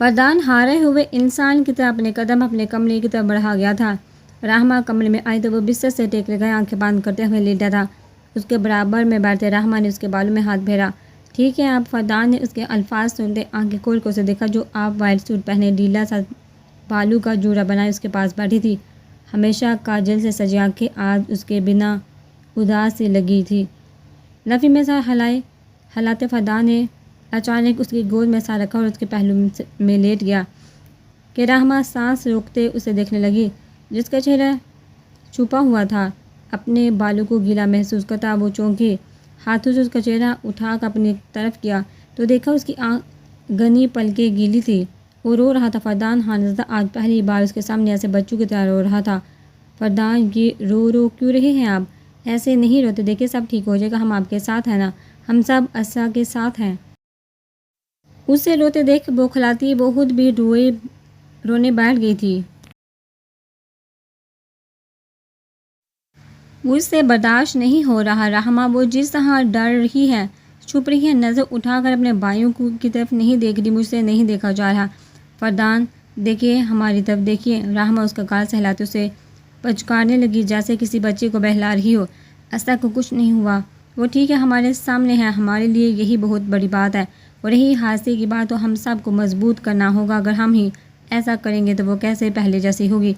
فردان ہارے ہوئے انسان کی طرح اپنے قدم اپنے کمرے کی طرف بڑھا گیا تھا۔ رحمہ کمرے میں آئی تو وہ بستر سے ٹیک لگائے آنکھیں بند کرتے ہوئے لیٹا تھا۔ اس کے برابر میں بیٹھے رحمہ نے اس کے بالوں میں ہاتھ پھیرا۔ ٹھیک ہے آپ؟ فردان نے اس کے الفاظ سنتے آنکھیں کھول کر اسے دیکھا جو آپ وائٹ سوٹ پہنے ڈھیلا سا بالوں کا جوڑا بنائے اس کے پاس بیٹھی تھی۔ ہمیشہ کاجل سے سجی آنکھیں آج اس کے بنا اداس سی لگی تھی۔ لفی میں سر ہلاتے فردان نے اچانک اس کی گود میں سر رکھا اور اس کے پہلو میں لیٹ گیا کہ رحمہ سانس روکتے اسے دیکھنے لگی، جس کا چہرہ چھپا ہوا تھا۔ اپنے بالوں کو گیلا محسوس کرتا وہ چونکی، ہاتھوں سے اس کا چہرہ اٹھا کر اپنی طرف کیا تو دیکھا اس کی گنی پلکیں گیلی تھی۔ وہ رو رہا تھا۔ فردان حانزدہ آج پہلی بار اس کے سامنے ایسے بچوں کی طرح رو رہا تھا۔ فردان یہ رو کیوں رہے ہیں آپ؟ ایسے نہیں روتے، دیکھیں سب ٹھیک ہو جائے گا، ہم آپ کے ساتھ ہیں نا، ہم سب اسرا کے ساتھ ہیں۔ اسے روتے دیکھ بوکھلاتی وہ خود بھی رونے بیٹھ گئی تھی۔ مجھ سے برداشت نہیں ہو رہا رحمہ، وہ جس طرح ڈر رہی ہے، چھپ رہی ہے، نظر اٹھا کر اپنے بھائیوں کی طرف نہیں دیکھ رہی، مجھ سے نہیں دیکھا جا رہا۔ فردان دیکھیے ہماری طرف دیکھیے۔ رحمہ اس کا گال سہلاتے اسے پچکارنے لگی جیسے کسی بچے کو بہلا رہی ہو۔ اسرا کو کچھ نہیں ہوا، وہ ٹھیک ہے، ہمارے سامنے ہے، ہمارے لیے یہی بہت بڑی بات ہے، اور یہی حادثے کی بات تو ہم سب کو مضبوط کرنا ہوگا۔ اگر ہم ہی ایسا کریں گے تو وہ کیسے پہلے جیسی ہوگی؟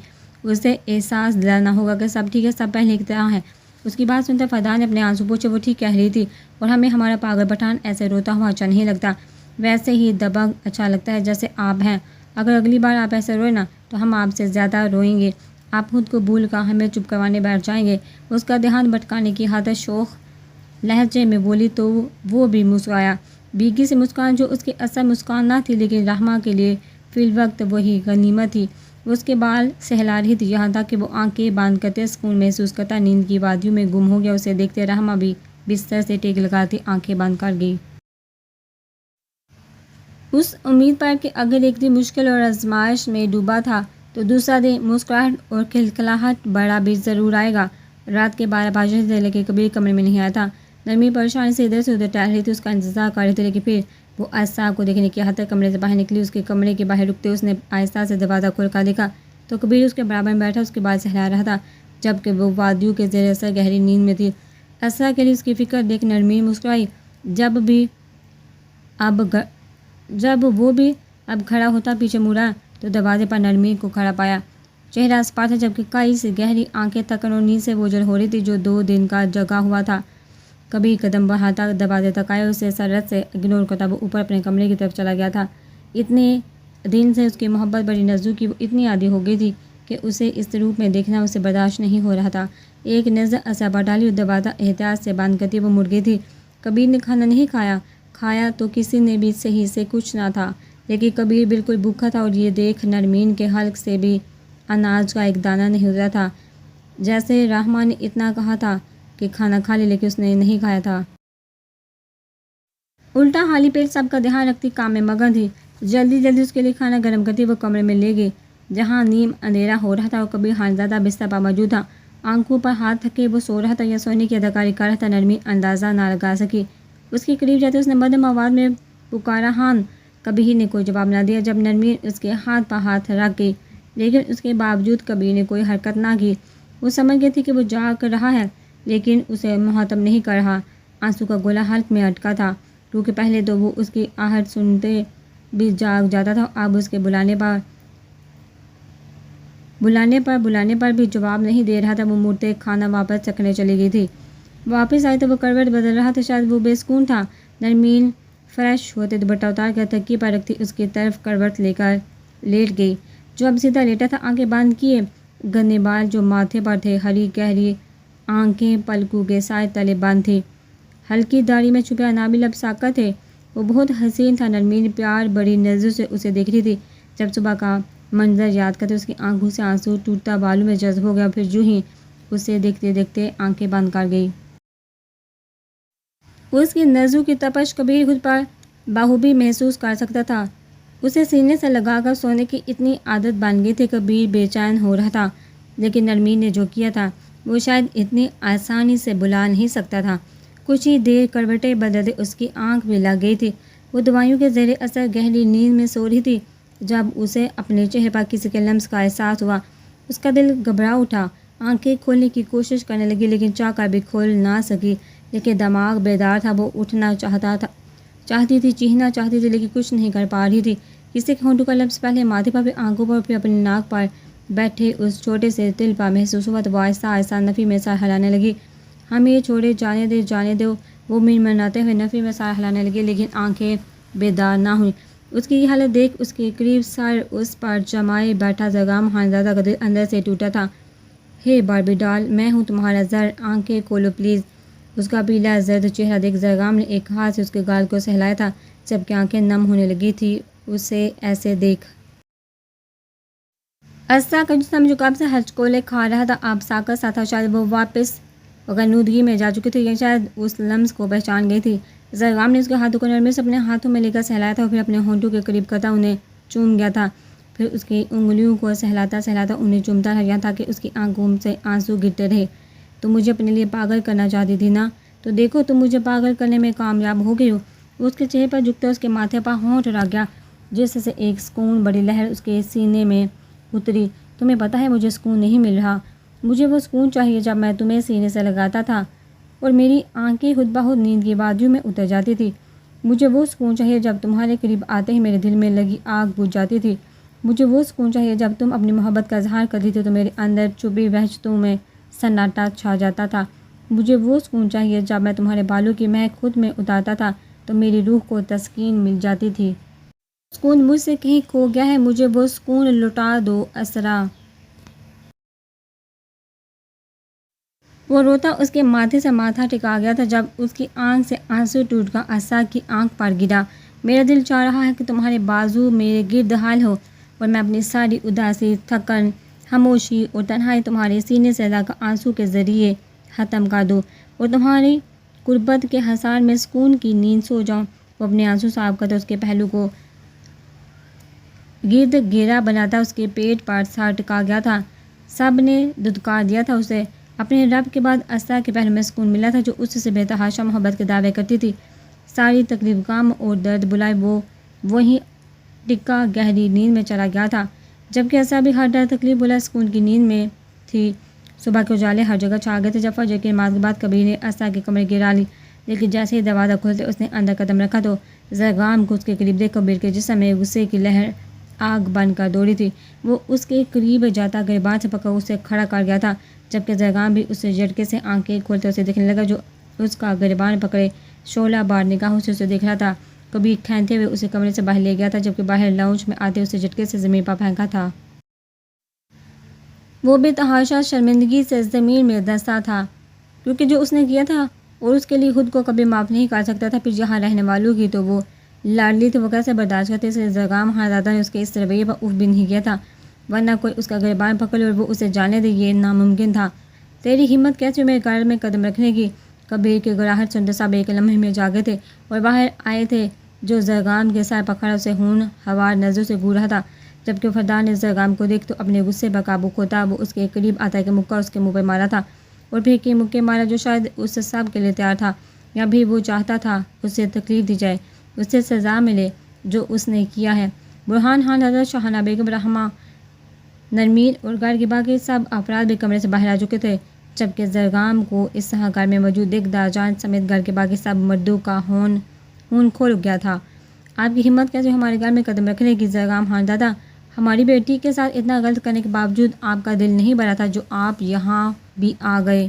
اسے احساس دلانا ہوگا کہ سب ٹھیک ہے، سب پہلے کی طرح ہے۔ اس کی بات سنتے فردان نے اپنے آنسو پوچھے، وہ ٹھیک کہہ رہی تھی، اور ہمیں ہمارا پاگل پٹھان ایسے روتا ہوا اچھا نہیں لگتا، ویسے ہی دبنگ اچھا لگتا ہے جیسے آپ ہیں۔ اگر اگلی بار آپ ایسے روئے نا تو ہم آپ سے زیادہ روئیں گے، آپ خود کو بھول کر ہمیں چپ کروانے بیٹھ جائیں گے۔ اس کا دھیان بھٹکانے کی خاطر شوخ لہجے میں بولی تو وہ بھی مسکرایا، بھیگی سی مسکان جو اس کی اصل مسکان نہ تھی، لیکن رحمہ کے لیے فی الوقت وہی غنیمت تھی۔ وہ اس کے بال سہلا رہی تھی، یہاں تک کہ وہ آنکھیں بند کرتے سکون محسوس کرتا نیند کی وادیوں میں گم ہو گیا۔ اسے دیکھتے رحمہ بھی بستر سے ٹیک لگاتی آنکھیں بند کر گئی، اس امید پر کہ اگر ایک دن مشکل اور آزمائش میں ڈوبا تھا تو دوسرا دن مسکراہٹ اور کھلکھلاہٹ بڑا بھی ضرور آئے گا۔ رات کے 12 بج رہے تھے لیکن کبیر کمرے میں نہیں آیا تھا۔ نرمین پریشانی سے ادھر سے ادھر ٹہل رہی تھی، اس کا انتظار کر رہی تھی، لیکن پھر وہ اسرا کو دیکھنے کی خاطر کمرے سے باہر نکلی۔ اس کے کمرے کے باہر رکتے اس نے آہستہ سے دروازہ کھول کر دیکھا تو کبیر اس کے برابر میں بیٹھا اس کے بال سہلا رہا تھا، جبکہ وہ وادیوں کے زیر اثر گہری نیند میں تھی۔ اسرا کے لیے اس کی فکر دیکھ نرمین مسکرائی۔ جب وہ بھی اب کھڑا ہوتا پیچھے مڑا تو دروازے پر نرمین کو کھڑا پایا، چہرہ اسپاٹ تھا، جبکہ کئی سی گہری آنکھیں تھکن اور نیند سے اوجھل ہو رہی تھی جو 2 دن کا جگا ہوا تھا۔ کبھی قدم بڑھاتا دروازے تک آیا، اسے سرعت سے اگنور کرتا وہ اوپر اپنے کمرے کی طرف چلا گیا تھا۔ اتنے دن سے اس کی محبت بڑی نزدیک کی وہ اتنی عادی ہو گئی تھی کہ اسے اس روپ میں دیکھنا اسے برداشت نہیں ہو رہا تھا۔ ایک نظر اسرا پر ڈالی اور دروازہ احتیاط سے بند کرتی وہ مڑ گئی تھی۔ کبیر نے کھانا نہیں کھایا تو کسی نے بھی صحیح سے کچھ نہ تھا، لیکن کبیر بالکل بھوکا تھا، اور یہ دیکھ نرمین کے حلق سے بھی اناج کا ایک دانہ نہیں اترا تھا۔ جیسے رحمہ نے اتنا کہا تھا کہ کھانا کھا لے، لیکن اس نے نہیں کھایا تھا۔ الٹا خالی پیٹ سب کا دھیان رکھتی کام میں مگن تھی۔ جلدی اس کے لیے کھانا گرم کرتی وہ کمرے میں لے گئی جہاں نیم اندھیرا ہو رہا تھا، اور کبیر خانزادہ بستر پر موجود تھا، آنکھوں پر ہاتھ رکھے وہ سو رہا تھا یا سونے کی اداکاری کر رہا تھا، نرمین اندازہ نہ لگا سکی۔ اس کے قریب جاتے اس نے مدھم آواز میں پکارا، ہان! کبیر نے کوئی جواب نہ دیا جب نرمین اس کے ہاتھ پر ہاتھ رکھ گئی، لیکن اس کے باوجود کبیر نے کوئی حرکت نہ کی۔ وہ سمجھ گئی تھی کہ وہ جاگ رہا ہے لیکن اسے مخاطب نہیں کر رہا۔ آنسو کا گولا حلق میں اٹکا تھا، کیونکہ پہلے تو وہ اس کی آہٹ سنتے بھی جاگ جاتا تھا، اب اس کے بلانے پر بھی جواب نہیں دے رہا تھا۔ وہ مڑتے کھانا واپس رکھنے چلی گئی تھی۔ واپس آئی تو وہ کروٹ بدل رہا تھا، شاید وہ بے سکون تھا۔ نرمین فریش ہوتے دوپٹہ اتار کر تکیے پر رکھتی اس کی طرف کروٹ لے کر لیٹ گئی، جو اب سیدھا لیٹا تھا، آنکھیں بند کیے، گھنے بال جو ماتھے پر تھے، ہری گہری آنکھیں پلکوں کے سائے تلے بند تھی، ہلکی داڑھی میں چھپے انابی لب ساکت تھے۔ وہ بہت حسین تھا۔ نرمین پیار بڑی نظروں سے اسے دیکھ رہی تھی۔ جب صبح کا منظر یاد کرتے اس کی آنکھوں سے آنسو ٹوٹتا بالوں میں جذب ہو گیا، پھر یوں ہی اسے دیکھتے دیکھتے آنکھیں بند کر گئی۔ اس کی نظروں کی تپش کبیر خود پر بخوبی محسوس کر سکتا تھا۔ اسے سینے سے لگا کر سونے کی اتنی عادت بن گئی تھی، کبیر بے چین ہو رہا تھا، لیکن نرمین نے جو کیا تھا وہ شاید اتنی آسانی سے بھلا نہیں سکتا تھا۔ کچھ ہی دیر کروٹیں بدلتے اس کی آنکھ بھی لگ گئی تھی۔ وہ دوائیوں کے زیر اثر گہری نیند میں سو رہی تھی۔ جب اسے اپنے چہرے پر کسی کے لمس کا احساس ہوا اس کا دل گھبرا اٹھا، آنکھیں کھولنے کی کوشش کرنے لگی لیکن چاہ کر بھی کھول نہ سکی، لیکن دماغ بیدار تھا، وہ اٹھنا چاہتی تھی، چیخنا چاہتی تھی لیکن کچھ نہیں کر پا رہی تھی۔ کسی کے ہونٹوں کا لفظ پہلے ماتھے پر پھر آنکھوں پر پھر اپنی ناک پر بیٹھے اس چھوٹے سے تل پر محسوس ہوا تو وہ آہستہ آہستہ نفی میں سر ہلانے لگی۔ ہمیں یہ چھوڑے، جانے دو، وہ منمناتے ہوئے نفی میں سر ہلانے لگی لیکن آنکھیں بیدار نہ ہوئیں۔ اس کی یہ حالت دیکھ اس کے قریب سر اس پر جمائے بیٹھا زرگام خانزادہ کا دل اندر سے ٹوٹا تھا۔ ہے باربی ڈال، میں ہوں تمہارا زر، آنکھیں کھولو پلیز۔ اس کا پیلا زرد چہرہ دیکھ زرگام نے ایک ہاتھ سے اس کے گال کو سہلایا تھا جبکہ آنکھیں نم ہونے لگی تھی اسے ایسے دیکھ۔ اسرا کا جسم جو قبل سے ہچکولے کھا رہا تھا اب ساکت سا تھا، شاید وہ واپس غنودگی میں جا چکی تھی یا شاید اس لمس کو پہچان گئی تھی۔ زرگام نے اس کے ہاتھوں کو نرمی سے اپنے ہاتھوں میں لے کر سہلایا تھا اور پھر اپنے ہونٹوں کے قریب کرتا انہیں چوم گیا تھا، پھر اس کی انگلیوں کو سہلاتا انہیں چومتا رہا یہاں تک کہ اس کی آنکھوں سے آنسو گرتے رہے۔ تم مجھے اپنے لیے پاگل کرنا چاہتی تھی نا، تو دیکھو تم مجھے پاگل کرنے میں کامیاب ہو گئی ہو۔ اس کے چہرے پر جھکتے اس کے ماتھے پر ہونٹ رہ گیا جس سے ایک سکون بڑی لہر اس کے سینے میں اتری۔ تمہیں پتہ ہے مجھے سکون نہیں مل رہا، مجھے وہ سکون چاہیے جب میں تمہیں سینے سے لگاتا تھا اور میری آنکھیں خود بخود نیند کی وادیوں میں اتر جاتی تھی۔ مجھے وہ سکون چاہیے جب تمہارے قریب آتے ہی میرے دل میں لگی آگ بجھ جاتی تھی۔ مجھے وہ سکون چاہیے جب تم اپنی محبت کا اظہار کرتی تھی تو میرے اندر چھپی وحشتوں میں سناٹا چھا جاتا تھا۔ مجھے وہ سکون چاہیے جب میں تمہارے بالوں کی مہک خود میں اتارتا تھا تو میری روح کو تسکین مل جاتی تھی۔ سکون مجھ سے کہیں کھو گیا ہے، مجھے وہ سکون لوٹا دو اسرا۔ وہ روتا اس کے ماتھے سے ماتھا ٹکا گیا تھا جب اس کی آنکھ سے آنسو ٹوٹ کر اسرا کی آنکھ پر گرا۔ میرا دل چاہ رہا ہے کہ تمہارے بازو میرے گرد حائل ہو اور میں اپنی ساری اداسی، تھکن، خاموشی اور تنہائی تمہارے سینے سے لا کر آنسو کے ذریعے ختم کر دوں اور تمہاری قربت کے حصار میں سکون کی نیند سو جاؤں۔ وہ اپنے آنسو صاف کرتا اس کے پہلو کو گرد گھیرا بناتا اس کے پیٹ پر سر ٹکا گیا تھا۔ سب نے دھتکار دیا تھا اسے۔ اپنے رب کے بعد اسرا کے پہلو میں سکون ملا تھا جو اس سے بے تحاشا محبت کے دعوے کرتی تھی۔ ساری تکلیف، غم اور درد بلائے وہ وہیں ٹکا گہری نیند میں چلا گیا تھا جبکہ اسرا بھی ہر ڈر تکلیف بلائے سکون کی نیند میں تھی۔ صبح کے اجالے ہر جگہ چھا گئے تھے جب فجر کی نماز کے بعد کبیر نے اسرا کے کمرے گرا لی لیکن جیسے ہی دروازہ کھلتے اس نے اندر قدم رکھا تو زرگام کو اس کے قریب دیکھ کبیر کے جسم میں غصے کی لہر آگ بن کر دوڑی تھی۔ وہ اس کے قریب جاتا گریبان سے پکڑ اسے کھڑا کر گیا تھا جبکہ زرگام بھی اسے جھٹکے سے آنکھیں کھولتے اسے دیکھنے لگا جو اس کا گریبان پکڑے شعلہ بار نگاہوں سے اسے دیکھ رہا تھا۔ کبیر کھینتے ہوئے اسے کمرے سے باہر لے گیا تھا جبکہ باہر لاؤنج میں آتے اسے جھٹکے سے زمین پر پھینکا تھا۔ وہ بے تحاشا شرمندگی سے زمین میں دھنسا تھا کیونکہ جو اس نے کیا تھا اور اس کے لیے خود کو کبھی معاف نہیں کر سکتا تھا۔ پھر یہاں رہنے والوں کی تو وہ لاڈلی تھی، وہ کیسے برداشت کرتے، اس لیے زرگام خانزادہ نے اس کے اس رویے پر اف بھی نہیں کیا تھا، ورنہ کوئی اس کا گریبان پکڑ لے اور وہ اسے جانے دے یہ ناممکن تھا۔ تیری ہمت کیسے ہوئی میرے گھر میں قدم رکھنے کی؟ کبیر کی گڑاہٹ سنتے سب ایک لمحے میں جاگے تھے اور باہر آئے تھے جو زرگام کے سر پر کھڑا اسے ہون ہوار نظروں سے گھور رہا تھا۔ جبکہ فردان نے زرگام کو دیکھ تو اپنے غصے پر قابو کھوتا وہ اس کے قریب آتا کہ مکہ اس کے منہ پر مارا تھا اور پھر کے مکے مارا جو شاید اس سب کے لیے تیار تھا یا بھی وہ چاہتا تھا اسے تکلیف دی جائے، اسے سزا ملے جو اس نے کیا ہے۔ برہان خان، حضرت شاہانہ بیگم رحمہ، نرمین اور گھر کے باقی سب افراد بھی کمرے سے باہر آ چکے تھے جبکہ زرگام کو اس گھر میں موجود ایک داجان سمیت گھر کے باقی سب مردوں کا خون کھول گیا تھا۔ آپ کی ہمت کیسے ہمارے گھر میں قدم رکھنے کی زرگام خانزادہ؟ ہماری بیٹی کے ساتھ اتنا غلط کرنے کے باوجود آپ کا دل نہیں بھرا تھا جو آپ یہاں بھی آ گئے؟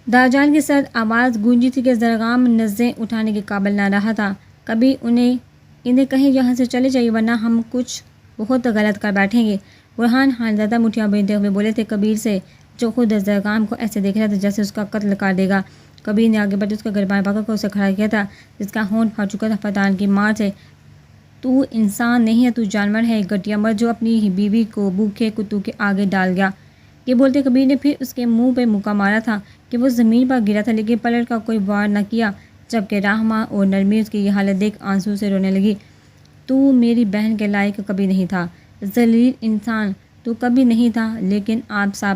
داجان کی سرد آواز گونجی تھی کہ زرگام نظریں اٹھانے کے قابل نہ رہا تھا۔ کبھی انہیں کہیں یہاں سے چلے جائیے ورنہ ہم کچھ بہت غلط کر بیٹھیں گے۔ برہان خانزادہ مٹھیاں بیندھتے ہوئے بولے تھے کبیر سے جو خود زرگام کو ایسے دیکھ رہا تھا جیسے اس کا قتل کر دے گا۔ کبیر نے آگے بڑھ اس کا گریبان پکڑ کر اسے کھڑا کیا تھا جس کا ہونٹ پھٹ چکا تھا فردان کی مار سے۔ تو انسان نہیں ہے، تو جانور ہے، ایک گھٹیا مرد جو اپنی ہی بیوی کو بھوکے کتوں کے آگے ڈال گیا۔ یہ بولتے کبیر نے پھر اس کے منہ پہ مکہ مارا تھا کہ وہ زمین پر گرا تھا لیکن پلٹ کا کوئی وار نہ کیا جبکہ رحمہ اور نرمی اس کی یہ حالت دیکھ آنسو سے رونے لگی۔ تو میری بہن کے لائق کبھی نہیں تھا، ذلیل انسان تو کبھی نہیں تھا، لیکن آپ سب۔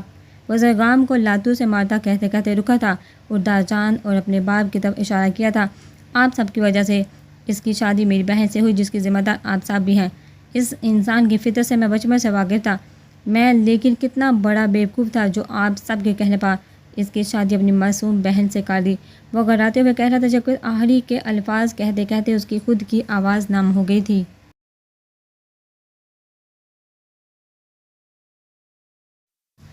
وہ زرگام کو لاتوں سے مارتا کہتے کہتے رکا تھا اور داجان اور اپنے باپ کی طرف اشارہ کیا تھا۔ آپ سب کی وجہ سے اس کی شادی میری بہن سے ہوئی جس کی ذمہ دار آپ صاحب بھی ہیں۔ اس انسان کی فطرت سے میں بچپن سے واقف تھا، میں لیکن کتنا بڑا بیوقوف تھا جو آپ سب کے کہنے پر اس کی شادی اپنی معصوم بہن سے کر دی۔ وہ گھراتے ہوئے کہہ رہا تھا جبکہ آخری کے الفاظ کہتے کہتے اس کی خود کی آواز نم ہو گئی تھی۔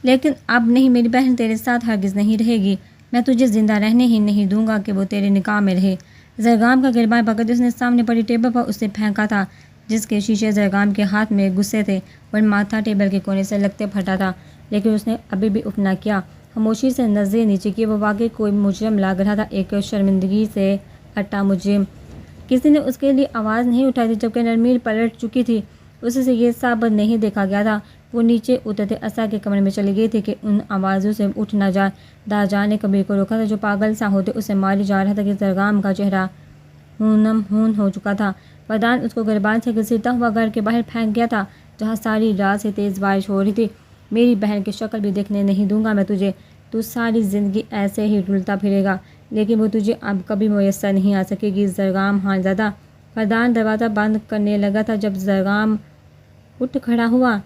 لیکن اب نہیں، میری بہن تیرے ساتھ ہرگز نہیں رہے گی، میں تجھے زندہ رہنے ہی نہیں دوں گا کہ وہ تیرے نکاح میں رہے۔ زرگام کا گربان پکڑ اس نے سامنے پڑی ٹیبل پر اسے پھینکا تھا جس کے شیشے زرگام کے ہاتھ میں گھسے تھے اور ماتھا ٹیبل کے کونے سے لگتے پھٹا تھا، لیکن اس نے ابھی بھی اف نہ کیا۔ خاموشی سے نظریں نیچے کی، وہ واقعی کوئی مجرم لگ رہا تھا، ایک شرمندگی سے اٹا مجرم۔ کسی نے اس کے لیے آواز نہیں اٹھائی تھی جبکہ نرمین پلٹ چکی تھی، اسے سے یہ سب نہیں دیکھا گیا تھا۔ وہ نیچے اترتے اسا کے کمرے میں چلی گئی تھی کہ ان آوازوں سے اٹھ نہ جائے۔ داجان نے کبیر کو روکا تھا جو پاگل سا ہوتے اسے ماری جا رہا تھا کہ زرگام کا چہرہ ہونم ہون ہو چکا تھا۔ فردان اس کو گربان سے گھسیٹتا ہوا گھر کے باہر پھینک گیا تھا جہاں ساری رات سے تیز بارش ہو رہی تھی۔ میری بہن کی شکل بھی دیکھنے نہیں دوں گا میں تجھے، تو ساری زندگی ایسے ہی ڈھلتا پھرے گا، لیکن وہ تجھے اب کبھی میسر نہیں آ سکے گی زرگام خانزادہ۔ فردان دروازہ بند کرنے لگا تھا جب زرگام اٹھ کھڑا ہوا۔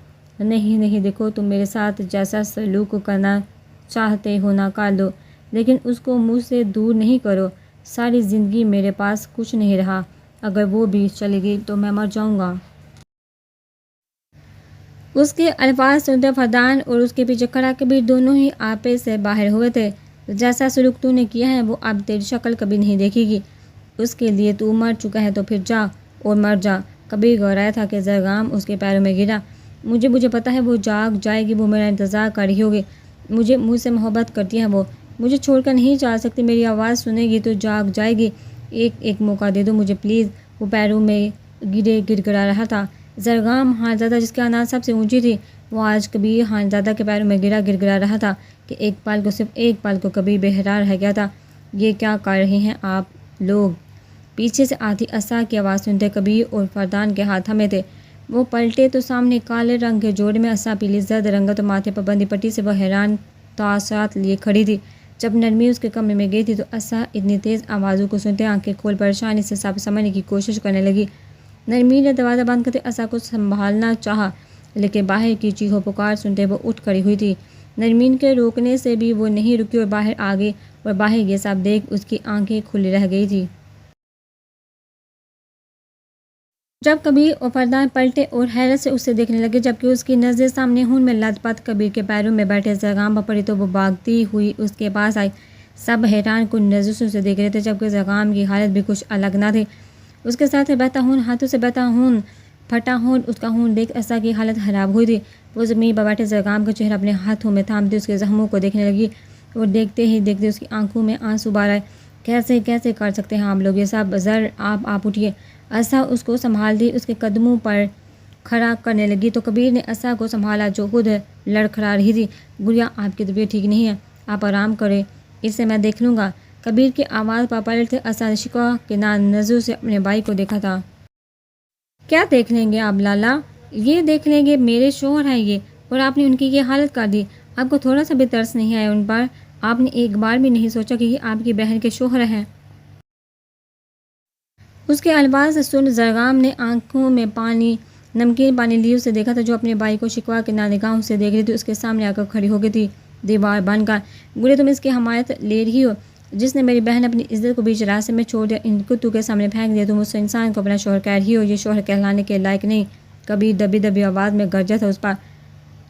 نہیں نہیں، دیکھو تم میرے ساتھ جیسا سلوک کرنا چاہتے ہو نہ کر لو، لیکن اس کو مجھ سے دور نہیں کرو۔ ساری زندگی میرے پاس کچھ نہیں رہا، اگر وہ بھی چلی گئی تو میں مر جاؤں گا۔ اس کے الفاظ سنتے فردان اور اس کے پیچھے کھڑا کبیر دونوں ہی آپے سے باہر ہوئے تھے۔ جیسا سلوک تو نے کیا ہے وہ اب تیری شکل کبھی نہیں دیکھے گی، اس کے لیے تو مر چکا ہے، تو پھر جا اور مر جا۔ کبیر گھبرایا تھا کہ زرگام اس کے پیروں میں گرا۔ مجھے پتہ ہے وہ جاگ جائے گی، وہ میرا انتظار کر رہی ہوگی، مجھ سے محبت کرتی ہے، وہ مجھے چھوڑ کر نہیں جا سکتی، میری آواز سنے گی تو جاگ جائے گی، ایک موقع دے دو مجھے پلیز۔ وہ پیروں میں گرے گر گڑا رہا تھا۔ زرگام خانزادہ جس کی آواز سب سے اونچی تھی، وہ آج کبیر خانزادہ کے پیروں میں گر گڑا رہا تھا کہ صرف ایک پل کو کبیر بہرا رہ گیا تھا۔ یہ کیا کر رہے ہیں آپ لوگ؟ پیچھے سے آتی اسا کی آواز سنتے کبیر اور فردان کے ہاتھ تھمے تھے۔ وہ پلٹے تو سامنے کالے رنگ کے جوڑے میں اسا پیلی زرد رنگت اور ماتھے پر بندی پٹی سے وہ حیران تاثرات لیے کھڑی تھی۔ جب نرمی اس کے کمرے میں گئی تھی تو اسا اتنی تیز آوازوں کو سنتے آنکھیں کھول پریشانی سے سب سمجھنے کی کوشش کرنے لگی۔ نرمی نے دروازہ بند کرتے اسا کو سنبھالنا چاہا، لیکن باہر کی چیخو پکار سنتے وہ اٹھ کھڑی ہوئی تھی۔ نرمین کے روکنے سے بھی وہ نہیں رکی اور باہر آ گئی، اور باہر یہ سب دیکھ اس کی آنکھیں کھلی رہ گئی تھی۔ جب کبیر اور فردان پلٹے اور حیرت سے اسے دیکھنے لگے جبکہ اس کی نظریں سامنے خون میں لت پت کبیر کے پیروں میں بیٹھے زرگام پر پڑی تو وہ بھاگتی ہوئی اس کے پاس آئی۔ سب حیران کن نظروں سے اسے دیکھ رہے تھے جبکہ زرگام کی حالت بھی کچھ الگ نہ تھی۔ اس کے ساتھ بہتا خون، ہاتھوں سے بہتا خون، پھٹا خون، اس کا خون دیکھ اسا کی حالت خراب ہوئی تھی۔ وہ زمین پر بیٹھے زرگام کا چہرہ اپنے ہاتھوں میں تھامتی اس کے زخموں کو دیکھنے لگی اور دیکھتے ہی دیکھتے اس کی آنکھوں میں آنسو بہہ آئے۔ کیسے کر سکتے ہیں آپ لوگ یہ سب؟ زر آپ اٹھیے۔ اسا اس کو سنبھالتی اس کے قدموں پر کھڑا کرنے لگی تو کبیر نے اسا کو سنبھالا جو خود لڑکھڑا رہی تھی۔ گڑیا آپ کی طبیعت ٹھیک نہیں ہے، آپ آرام کریں، اسے میں دیکھ لوں گا۔ کبیر کی آواز پر پلٹتے اسا نے شکوہ کے نظروں سے اپنے بھائی کو دیکھا تھا۔ کیا دیکھ لیں گے آپ لالا؟ یہ دیکھ لیں گے، میرے شوہر ہیں یہ، اور آپ نے ان کی یہ حالت کر دی۔ آپ کو تھوڑا سا بھی ترس نہیں آیا ان پر؟ آپ نے ایک بار بھی نہیں سوچا کہ یہ آپ کی بہن کے شوہر ہیں؟ اس کے الفاظ سن زرگام نے آنکھوں میں نمکین پانی لیے اسے دیکھا تھا جو اپنے بھائی کو شکوہ کے نگاہوں سے دیکھ رہی تھی۔ اس کے سامنے آ کر کھڑی ہو گئی تھی دیوار بن کر۔ گڑے تم اس کی حمایت لے رہی ہو جس نے میری بہن اپنی عزت کو بیچ راستے میں چھوڑ دیا، ان کتوں کے سامنے پھینک دیا، تم اس انسان کو اپنا شوہر کہہ رہی ہو، یہ شوہر کہلانے کے لائق نہیں۔ کبیر دبی آواز میں گرجا تھا اس پر۔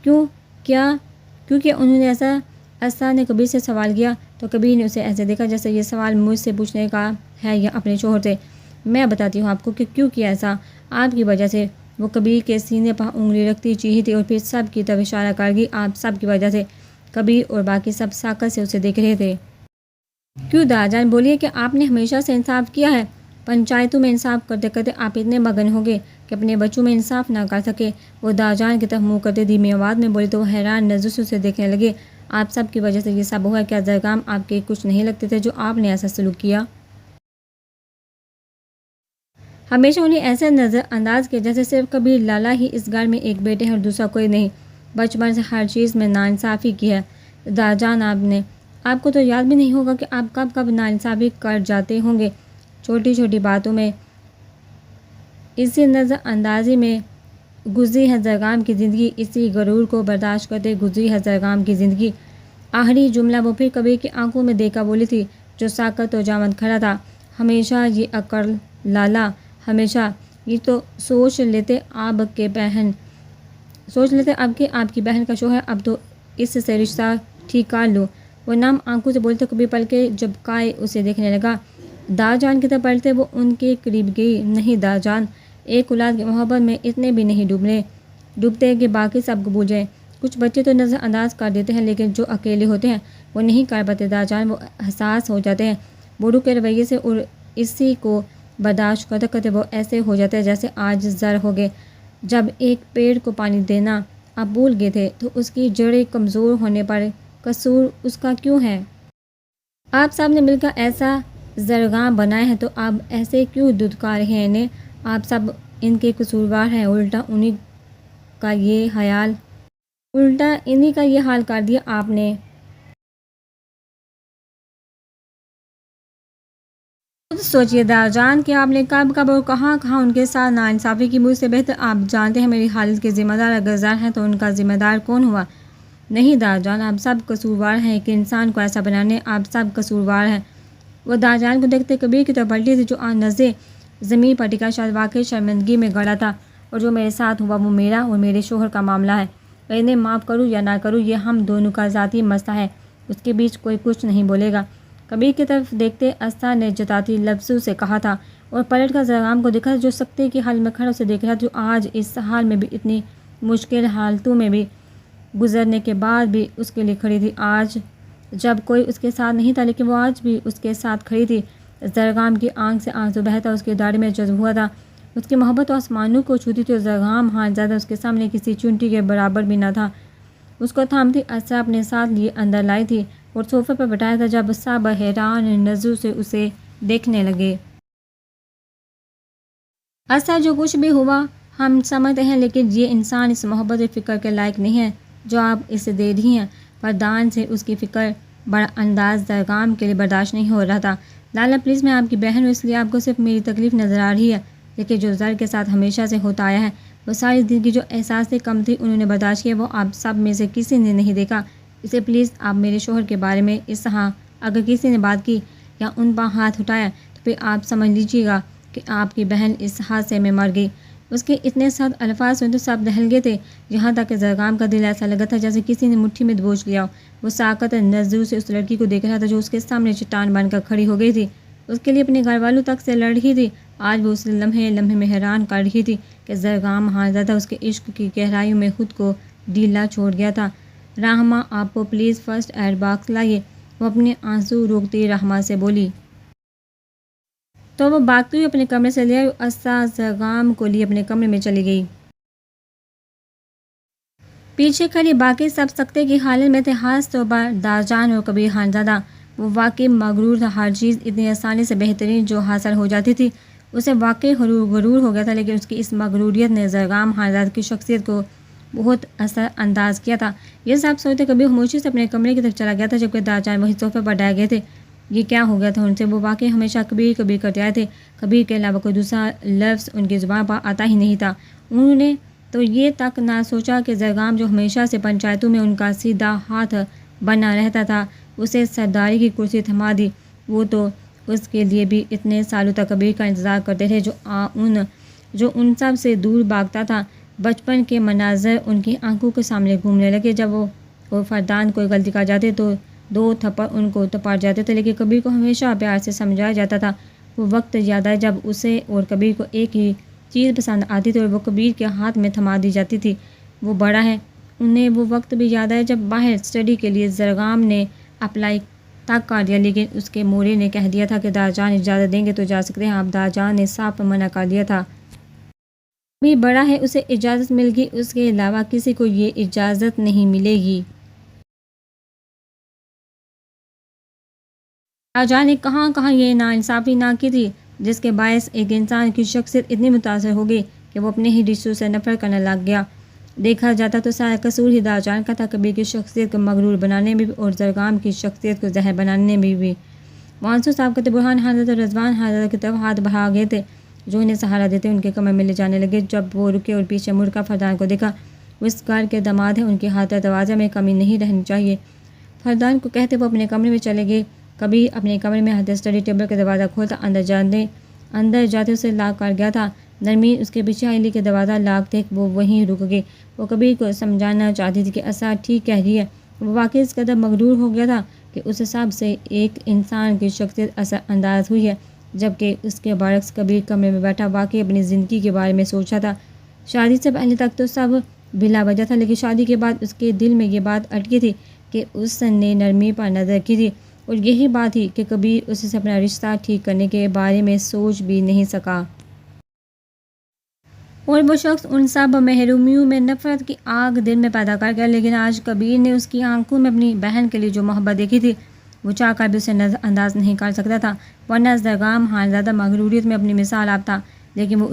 کیونکہ انہوں نے اسا نے کبیر سے سوال کیا تو کبیر نے اسے ایسے دیکھا جیسے یہ سوال مجھ سے پوچھنے کا ہے یا اپنے شوہر سے۔ میں بتاتی ہوں آپ کو کہ کیوں کیا ایسا، آپ کی وجہ سے۔ وہ کبیر کے سینے پر انگلی رکھتی چیخی تھی اور پھر سب کی طرف اشارہ کر گئی، آپ سب کی وجہ سے۔ کبیر اور باقی سب ساکت سے اسے دیکھ رہے تھے۔ کیوں داجان بولیے کہ آپ نے ہمیشہ سے انصاف کیا ہے، پنچایتوں میں انصاف کرتے کرتے آپ اتنے مگن ہو گئے کہ اپنے بچوں میں انصاف نہ کر سکے۔ وہ داجان کی طرف منہ کرتے دھیمی آواز میں بولی تو وہ حیران نظروں سے اسے دیکھنے لگے۔ آپ سب کی وجہ سے یہ سب ہوا، کیا زرگام آپ کے کچھ نہیں لگتے تھے جو آپ نے ایسا سلوک کیا؟ ہمیشہ انہیں ایسے نظر انداز کیا جیسے صرف کبیر لالا ہی اس گھر میں ایک بیٹے ہیں اور دوسرا کوئی نہیں۔ بچپن سے ہر چیز میں ناانصافی کی ہے داجان آپ کو تو یاد بھی نہیں ہوگا کہ آپ کب ناانصافی کر جاتے ہوں گے۔ چھوٹی چھوٹی باتوں میں اسی نظر اندازی میں گزری ہے زرگام کی زندگی، اسی غرور کو برداشت کرتے گزری ہے زرگام کی زندگی۔ آخری جملہ وہ پھر کبیر کی آنکھوں میں دیکھا بولی تھی، جو ساکت و جامد کھڑا تھا۔ ہمیشہ یہ اکڑ لالا، ہمیشہ یہ تو سوچ لیتے اب کہ آپ کی بہن کا شوہر، اب تو اس سے رشتہ ٹھیک کر لو۔ وہ نم آنکھوں سے بولتے کبیر پلکے جھپکائے اسے دیکھنے لگا۔ دار جان کی طرف پلٹتے وہ ان کے قریب گئی۔ نہیں دار جان، ایک اولاد کی محبت میں اتنے بھی نہیں ڈوبتے کہ باقی سب قبول جائیں۔ کچھ بچے تو نظر انداز کر دیتے ہیں، لیکن جو اکیلے ہوتے ہیں وہ نہیں کر پاتے دار جان، وہ حساس ہو جاتے ہیں بوڑھو کے رویے سے، اور اسی کو برداشت کرتے کرتے وہ ایسے ہو جاتے ہیں جیسے آج زر ہو گئے۔ جب ایک پیڑ کو پانی دینا آپ بھول گئے تھے تو اس کی جڑیں کمزور ہونے پر قصور اس کا کیوں ہے؟ آپ سب نے مل کر ایسا زرگام بنایا ہے تو آپ ایسے کیوں دھتکار رہے ہیں انہیں؟ آپ سب ان کے قصوروار ہیں، الٹا انہی کا یہ حال کر دیا آپ نے۔ خود سوچئے دار جان کہ آپ نے کب کب اور کہاں کہاں ان کے ساتھ ناانصافی کی۔ مجھ سے بہتر آپ جانتے ہیں میری حالت کے ذمہ دار اگر زر ہیں تو ان کا ذمہ دار کون ہوا؟ نہیں دار جان، آپ سب قصوروار ہیں، ایک انسان کو ایسا بنانے آپ سب قصوروار ہیں۔ وہ دار جان کو دیکھتے کبیر کی طرف پلٹی تھی، جو نظریں زمین پر ٹکا شاید واقعی شرمندگی میں گڑا تھا، اور جو میرے ساتھ ہوا وہ میرا اور میرے شوہر کا معاملہ ہے، اور انہیں معاف کروں یا نہ کروں یہ ہم دونوں کا ذاتی مسئلہ ہے، اس کے بیچ کوئی کچھ نہیں بولے گا۔ کبیر کی طرف دیکھتے اسرا نے جتاتی لفظوں سے کہا تھا، اور پلٹ کر زرگام کو دیکھا جو سکتے کی حال میں کھڑا اسے دیکھ رہا تھا، جو آج اس حال میں بھی اتنی مشکل حالتوں میں بھی گزرنے کے بعد بھی اس کے لیے کھڑی تھی۔ آج جب کوئی اس کے ساتھ نہیں تھا لیکن وہ آج بھی اس کے ساتھ کھڑی تھی۔ زرگام کی آنکھ سے آنسو بہتا اس کی داڑھی میں جذب ہوا تھا، اس کی محبت تو آسمانوں کو چھوتی تھی، اور زرگام ہاتھ زیادہ اس کے سامنے کسی چونٹی کے برابر بھی نہ تھا۔ اس کو تھامتی اسرا اپنے ساتھ لیے اندر لائی تھی اور صوفے پر بٹھایا تھا، جب سب حیران نظروں سے اسے دیکھنے لگے۔ اسرا جو کچھ بھی ہوا ہم سمجھتے ہیں، لیکن یہ انسان اس محبت و فکر کے لائق نہیں ہے جو آپ اسے دے رہی ہیں۔ فردان سے اس کی فکر بڑا انداز زرگام کے لیے برداشت نہیں ہو رہا تھا۔ لالا پلیز، میں آپ کی بہن ہوں، اس لیے آپ کو صرف میری تکلیف نظر آ رہی ہے، لیکن جو زر کے ساتھ ہمیشہ سے ہوتا آیا ہے، وہ ساری زندگی جو احساس سے کم تھی انہوں نے برداشت کیا، وہ آپ سب میں سے کسی نے نہیں دیکھا۔ اسے پلیز آپ میرے شوہر کے بارے میں اس طرح اگر کسی نے بات کی یا ان پر ہاتھ اٹھایا تو پھر آپ سمجھ لیجیے گا کہ آپ کی بہن اس حادثے میں مر گئی۔ اس کے اتنے سخت الفاظ سن تو سب دہل گئے تھے، یہاں تک کہ زرگام کا دل ایسا لگا تھا جیسے کسی نے مٹھی میں دبوچ لیا ہو۔ وہ ساکت نظروں سے اس لڑکی کو دیکھ رہا تھا جو اس کے سامنے چٹان بن کر کھڑی ہو گئی تھی، اس کے لیے اپنے گھر والوں تک سے لڑ رہی تھی۔ آج وہ اسے لمحے لمحے میں حیران کر رہی تھی کہ زرگام ہارزادہ اس کے عشق کی گہرائیوں میں خود کو ڈھیلا چھوڑ گیا تھا۔ رحمہ، آپ کو پلیز فرسٹ ایڈ باکس لائیے، وہ اپنے آنسو روکتی رحمہ سے بولی۔ تو وہ بھاگتی ہوئی اپنے کمرے سے لے آئی اور اسرا زرگام کو لیے اپنے کمرے میں چلی گئی۔ پیچھے کھڑی باقی سب سکتے کی حالت میں تھے، خاص طور پر دار جان اور کبیر خانزادہ۔ وہ واقعی مغرور تھا، ہر چیز اتنی آسانی سے بہترین جو حاصل ہو جاتی تھی اسے واقعی غرور ہو گیا تھا، لیکن اس کی اس مغروریت نے زرگام خانزادہ کی شخصیت کو بہت اثر انداز کیا تھا۔ یہ سب سوچتے کبیر خاموشی سے اپنے کمرے کی طرف چلا گیا تھا، جبکہ دار جان وہی صوفے پر ڈائے گئے تھے۔ یہ کیا ہو گیا تھا ان سے؟ وہ واقعی ہمیشہ کبیر کبیر کرتے آئے تھے، کبیر کے علاوہ کوئی دوسرا لفظ ان کی زبان پر آتا ہی نہیں تھا۔ انہوں نے تو یہ تک نہ سوچا کہ زرگام جو ہمیشہ سے پنچایتوں میں ان کا سیدھا ہاتھ بنا رہتا تھا، اسے سرداری کی کرسی تھما دی۔ وہ تو اس کے لیے بھی اتنے سالوں تک کبیر کا انتظار کرتے تھے جو ان سب سے دور بھاگتا تھا۔ بچپن کے مناظر ان کی آنکھوں کے سامنے گھومنے لگے، جب وہ اور فردان کوئی غلطی کر جاتے تو 2 تھپڑ ان کو تو پڑ جاتے تھے، لیکن کبیر کو ہمیشہ پیار سے سمجھایا جاتا تھا۔ وہ وقت یاد آئے جب اسے اور کبیر کو ایک ہی چیز پسند آتی تھی اور وہ کبیر کے ہاتھ میں تھما دی جاتی تھی۔ وہ بڑا ہے، انہیں وہ وقت بھی یاد آئے جب باہر اسٹڈی کے لیے زرگام نے اپلائی تک کر دیا، لیکن اس کے مورے نے کہہ دیا تھا کہ دار جان اجازت دیں گے تو جا سکتے ہیں۔ اب دار جان نے صاف منع کر دیا تھا۔ کبیر بڑا ہے، اسے اجازت مل گئی، اس کے علاوہ کسی کو یہ اجازت نہیں ملے گی۔ دار جان نے کہاں کہاں یہ ناانصافی نہ کی تھی جس کے باعث ایک انسان کی شخصیت اتنی متاثر ہو گئی کہ وہ اپنے ہی رشتوں سے نفرت کرنے لگ گیا۔ دیکھا جاتا تو سارا قصور ہی دار جان کا تھا، کبیر کی شخصیت کو مغرور بنانے میں بھی اور زرگام کی شخصیت کو زہر بنانے میں بھی۔ وہ آنسو صاف کرتے برہان خانزادہ اور رضوان خانزادہ کی طرف ہاتھ بڑھا گئے تھے۔ جو انہیں سہارا دیتے ان کے کمرے میں لے جانے لگے۔ جب وہ رکے اور پیچھے مڑ کر فردان کو دیکھا، وہ اس گھر کے داماد ہیں، ان کے ہاتھ توازن میں کمی نہیں رہنی چاہیے۔ فردان کو کہتے وہ اپنے کمرے میں چلے گئے۔ کبھی اپنے کمرے میں ہاتھ اسٹڈی ٹیبل کا دروازہ کھولتا، اندر جاتے اسے لاک کر گیا تھا۔ نرمین اس کے پیچھے آئی لیکن دروازہ لاک دیکھ وہ وہیں رک گئی۔ وہ کبیر کو سمجھانا چاہتی تھی کہ اسرار ٹھیک کہہ رہی ہے۔ وہ واقعی اس قدر مغرور ہو گیا تھا کہ اس حساب سے ایک انسان کی شخصیت اثر انداز ہوئی ہے، جبکہ اس کے برعکس کبیر کمرے میں بیٹھا واقعی اپنی زندگی کے بارے میں سوچ رہا تھا۔ شادی سے پہلے تک تو سب بلا وجہ تھا، لیکن شادی کے بعد اس کے دل میں یہ بات اٹکی تھی کہ اس نے نرمی پر نظر رکھی تھی، اور یہی بات تھی کہ کبیر اس سے اپنا رشتہ ٹھیک کرنے کے بارے میں سوچ بھی نہیں سکا۔ اور وہ شخص ان سب محرومیوں میں نفرت کی آگ دل میں پیدا کر گیا، لیکن آج کبیر نے اس کی آنکھوں میں اپنی بہن کے لیے جو محبت دیکھی تھی وہ چاہ کر بھی اسے نظر انداز نہیں کر سکتا تھا، ورنہ زرگام خانزادہ مغروریت میں اپنی مثال آپ تھا، لیکن وہ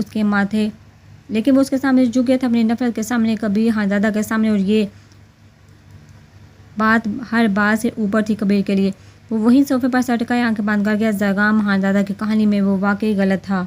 اس کے سامنے جھک گیا تھا، اپنی نفرت کے سامنے، کبیر خانزادہ کے سامنے، اور یہ بات ہر بات سے اوپر تھی کبیر کے لیے۔ وہ وہیں صوفے پر سر ٹکائے آنکھیں بند کر گیا۔ زرگام خانزادہ کی کہانی میں وہ واقعی غلط تھا۔